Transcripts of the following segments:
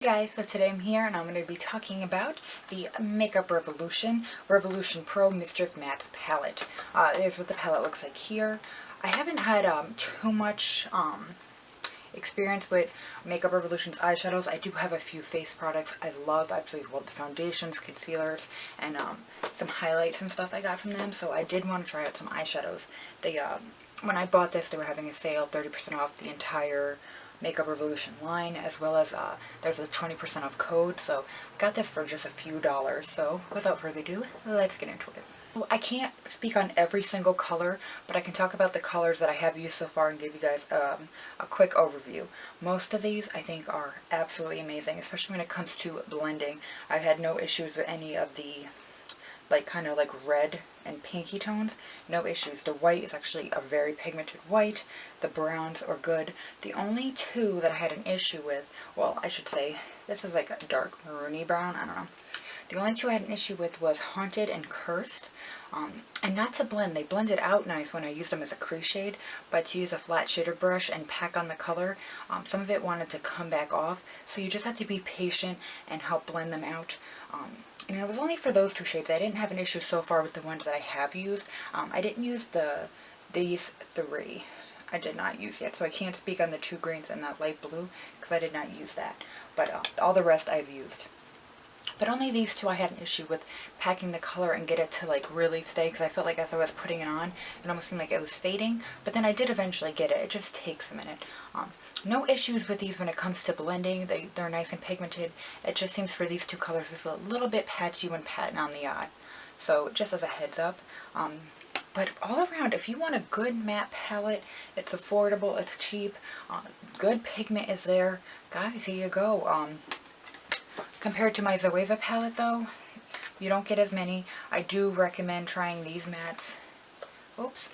Hey guys, so today I'm here and I'm going to be talking about the Makeup Revolution Pro Mischief Matte Palette. Here's what the palette looks like here. I haven't had too much experience with Makeup Revolution's eyeshadows. I do have a few face products I absolutely love the foundations, concealers, and some highlights and stuff I got from them, so I did want to try out some eyeshadows. They, when I bought this, they were having a sale, 30% off the entire Makeup Revolution line, as well as there's a 20% off code, so I got this for just a few dollars. So without further ado, let's get into it. Well, I can't speak on every single color, but I can talk about the colors that I have used so far and give you guys a quick overview. Most of these I think are absolutely amazing, especially when it comes to blending. I've had no issues with any of the kind of like red and pinky tones. No issues. The white is actually a very pigmented white. The browns are good. The only two that I had an issue with, well, I should say, this is like a dark maroony brown, I don't know. The only two I had an issue with was Haunted and Cursed. And not to blend, they blended out nice when I used them as a crease shade, but to use a flat shader brush and pack on the color, some of it wanted to come back off, so you just have to be patient and help blend them out. And it was only for those two shades. I didn't have an issue so far with the ones that I have used. I didn't use these three. I did not use yet, so I can't speak on the two greens and that light blue because I did not use that. But all the rest I've used. But only these two I had an issue with packing the color and get it to like really stay, because I felt like as I was putting it on, it almost seemed like it was fading. But then I did eventually get it. It just takes a minute. No issues with these when it comes to blending. They're nice and pigmented. It just seems for these two colors it's a little bit patchy when patting on the eye. So just as a heads up. But all around, if you want a good matte palette, it's affordable, it's cheap, good pigment is there. Guys, here you go. Compared to my Zoeva palette though, you don't get as many. I do recommend trying these mattes. Oops.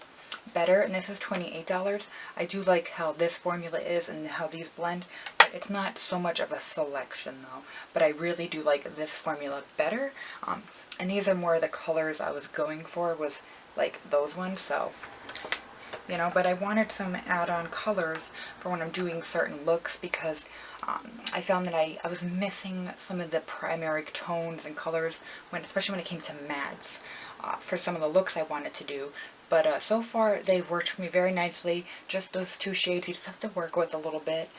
Better, and this is $28. I do like how this formula is and how these blend, but it's not so much of a selection though. But I really do like this formula better. And these are more of the colors I was going for, was like those ones, so you know, but I wanted some add-on colors for when I'm doing certain looks, because I found that I was missing some of the primary tones and colors, especially when it came to mattes, for some of the looks I wanted to do. But so far they've worked for me very nicely. Just those two shades you just have to work with a little bit.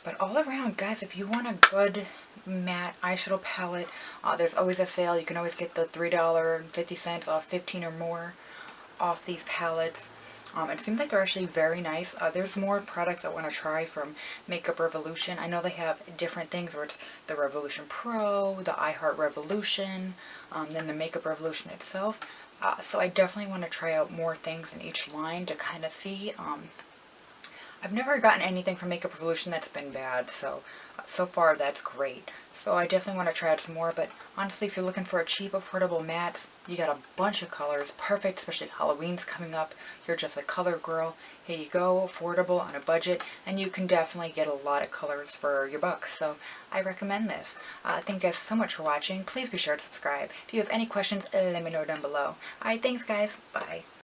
But all around, guys, if you want a good matte eyeshadow palette, there's always a sale. You can always get the $3.50 off 15 or more off these palettes. It seems like they're actually very nice. There's more products I want to try from Makeup Revolution. I know they have different things where it's the Revolution Pro, the iHeart Revolution, then the Makeup Revolution itself. So I definitely want to try out more things in each line to kind of see. I've never gotten anything from Makeup Revolution that's been bad, so far that's great. So I definitely want to try out some more, but honestly, if you're looking for a cheap, affordable matte, you got a bunch of colors, perfect, especially Halloween's coming up. You're just a color girl. Here you go, affordable, on a budget, and you can definitely get a lot of colors for your buck, so I recommend this. Thank you guys so much for watching. Please be sure to subscribe. If you have any questions, let me know down below. Alright, thanks guys. Bye.